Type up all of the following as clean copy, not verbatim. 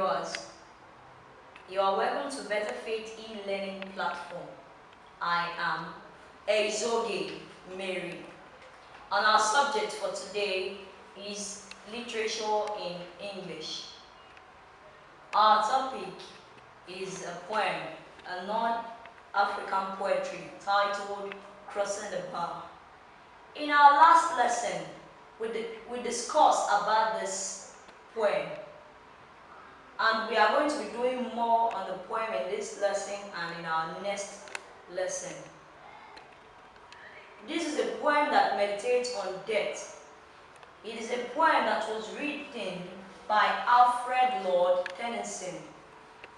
viewers. You are welcome to Better Faith e-learning platform. I am Ezoge Mary, and our subject for today is literature in English. Our topic is a poem, a non-African poetry titled Crossing the Bar. In our last lesson, we discussed about this poem, and we are going to be doing more on the poem in this lesson and in our next lesson. This is a poem that meditates on death. It is a poem that was written by Alfred Lord Tennyson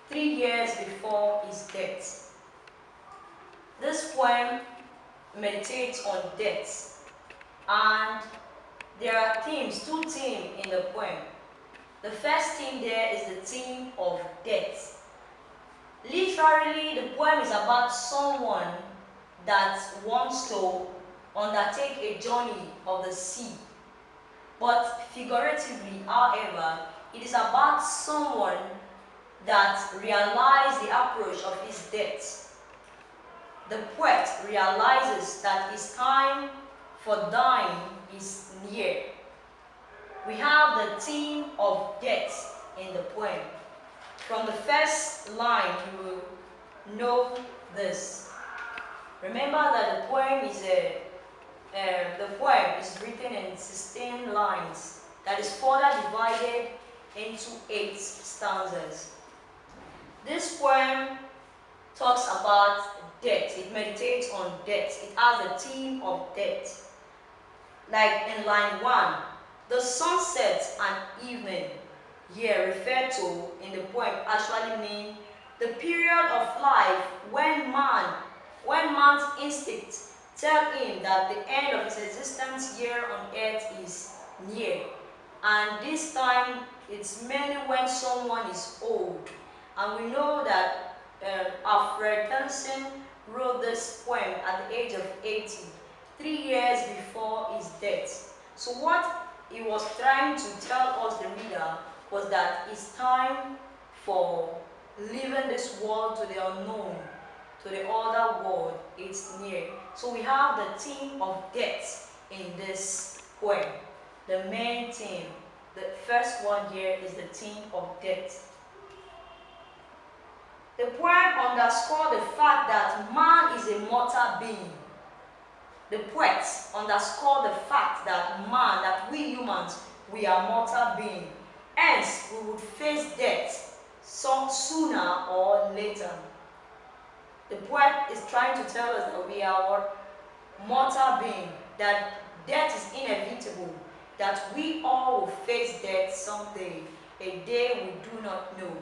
3 years before his death. This poem meditates on death, and there are two themes in the poem. The first theme there is the theme of death. Literally, the poem is about someone that wants to undertake a journey of the sea. But figuratively, however, it is about someone that realizes the approach of his death. The poet realizes that his time for dying is near. We have the theme of death in the poem. From the first line, you will know this. Remember that the poem is written in 16 lines that is further divided into 8 stanzas. This poem talks about death. It meditates on death. It has a theme of death. Like in line 1, the sunset and evening here referred to in the poem actually mean the period of life when man's instincts tell him that the end of his existence here on earth is near. And this time it's mainly when someone is old. And we know that Alfred Tennyson wrote this poem at the age of 80, 3 years before his death. So what he was trying to tell us, the reader, was that it's time for leaving this world to the unknown, to the other world. It's near. So we have the theme of death in this poem. The main theme, the first one here, is the theme of death. The poem underscores the fact that man is a mortal being. The poet underscored the fact that that we humans, we are mortal beings. Hence, we would face death sooner or later. The poet is trying to tell us that we are mortal beings, that death is inevitable, that we all will face death someday, a day we do not know.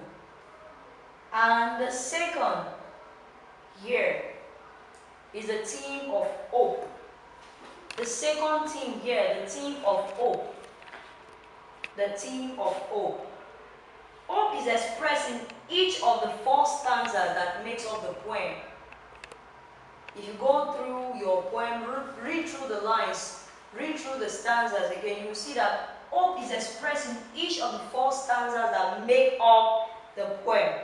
And the second here is the theme of hope. The second theme here, the theme of hope. The theme of hope. Hope is expressed in each of the 4 stanzas that makes up the poem. If you go through your poem, read through the lines, read through the stanzas again, you will see that hope is expressed in each of the 4 stanzas that make up the poem.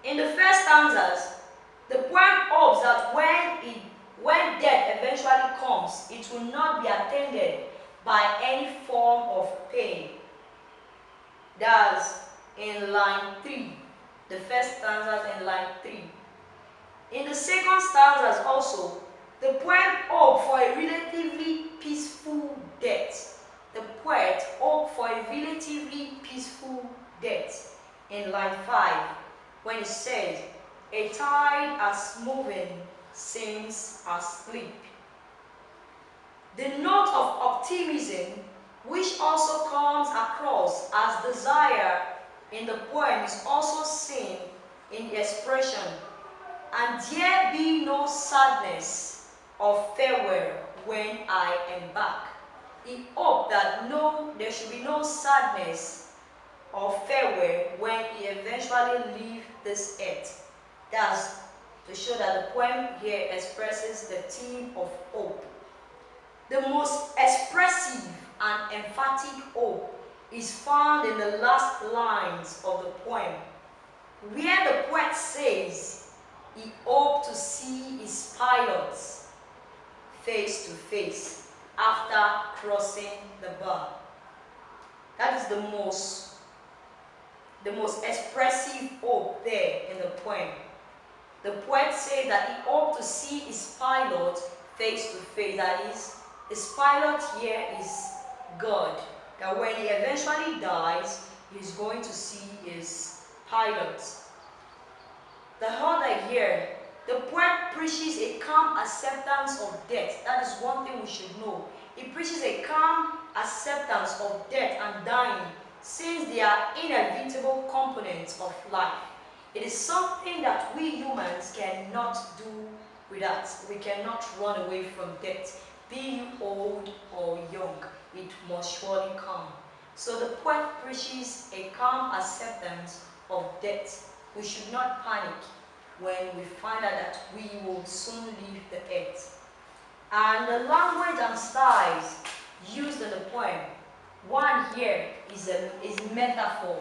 In the first stanzas, the poem hopes that when death eventually comes, it will not be attended by any form of pain. That's in line 3. The first stanza in line 3. In the second stanzas also, the poem hopes for a relatively peaceful death. The poet hopes for a relatively peaceful death in line 5, when it says, "A tide as moving seems asleep." The note of optimism, which also comes across as desire in the poem, is also seen in the expression, "And there be no sadness of farewell when I am back." He hoped that there should be no sadness of farewell when he eventually leaves this earth. That's to show that the poem here expresses the theme of hope. The most expressive and emphatic hope is found in the last lines of the poem, where the poet says he hoped to see his pilots face to face after crossing the bar. That is the most expressive hope there in the poem. The poet said that he hoped to see his pilot face to face. That is, his pilot here is God. That when he eventually dies, he is going to see his pilot. The other here, the poet preaches a calm acceptance of death. That is one thing we should know. He preaches a calm acceptance of death and dying, since they are inevitable components of life. It is something that we humans cannot do without. We cannot run away from death. Be you old or young, it must surely come. So the poet preaches a calm acceptance of death. We should not panic when we find out that we will soon leave the earth. And the language and styles used in the poem, one here is metaphor.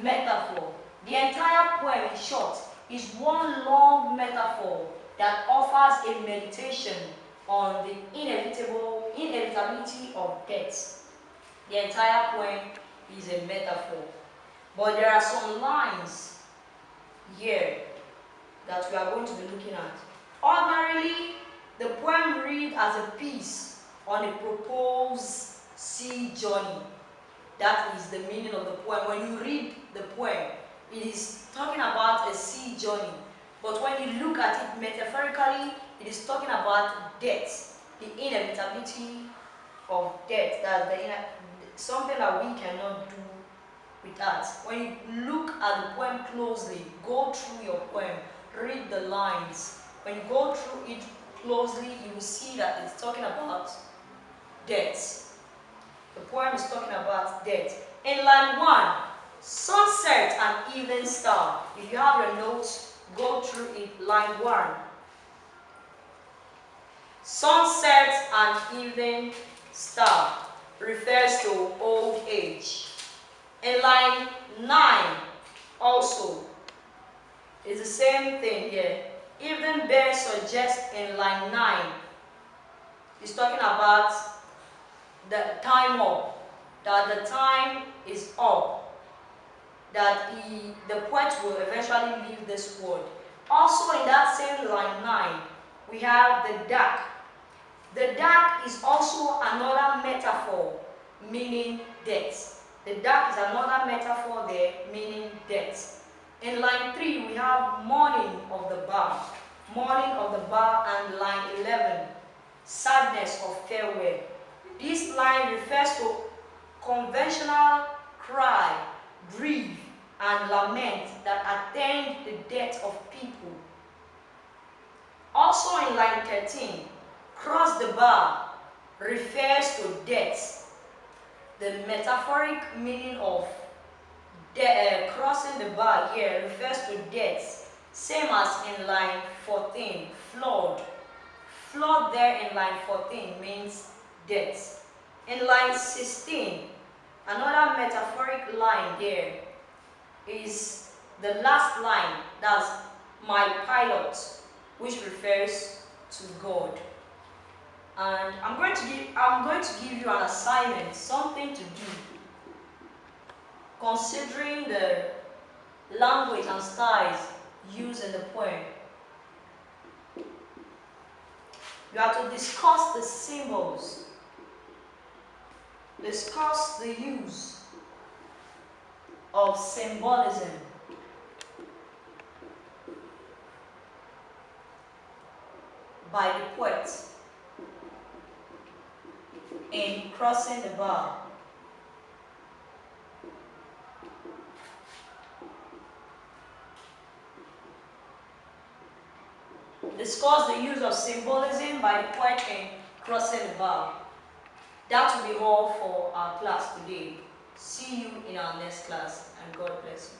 Metaphor. The entire poem, in short, is one long metaphor that offers a meditation on the inevitability of death. The entire poem is a metaphor. But there are some lines here that we are going to be looking at. Ordinarily, the poem reads as a piece on a proposed sea journey. That is the meaning of the poem. When you read the poem, it is talking about a sea journey. But when you look at it metaphorically, it is talking about death, the inevitability of death. That's something that we cannot do without. When you look at the poem closely, go through your poem, read the lines. When you go through it closely, you will see that it's talking about death. The poem is talking about death. In line 1, sunset and evening star. If you have your notes, go through it. Line 1. Sunset and evening star refers to old age. In line 9 also, it's the same thing here. Evening bear suggests in line 9, it's talking about the time up, that the time is up, that the poet will eventually leave this world. Also in that same line 9, we have the dark. The dark is also another metaphor, meaning death. The dark is another metaphor there, meaning death. In line 3, we have morning of the bar. Morning of the bar, and line 11, sadness of farewell. This line refers to conventional cry, grief, and lament that attend the death of people. Also in line 13, cross the bar refers to death. The metaphoric meaning of crossing the bar here refers to death, same as in line 14, flood. Flood there in line 14 means death. In line 16, another metaphoric line there is the last line, that's my pilot, which refers to God. And I'm going to give you an assignment, something to do, considering the language and styles used in the poem. You have to discuss the symbols, discuss the use of symbolism, by the poet in crossing the bar. Discuss the use of symbolism by the poet in crossing the bar. That will be all for our class today. See you in our next class, and God bless you.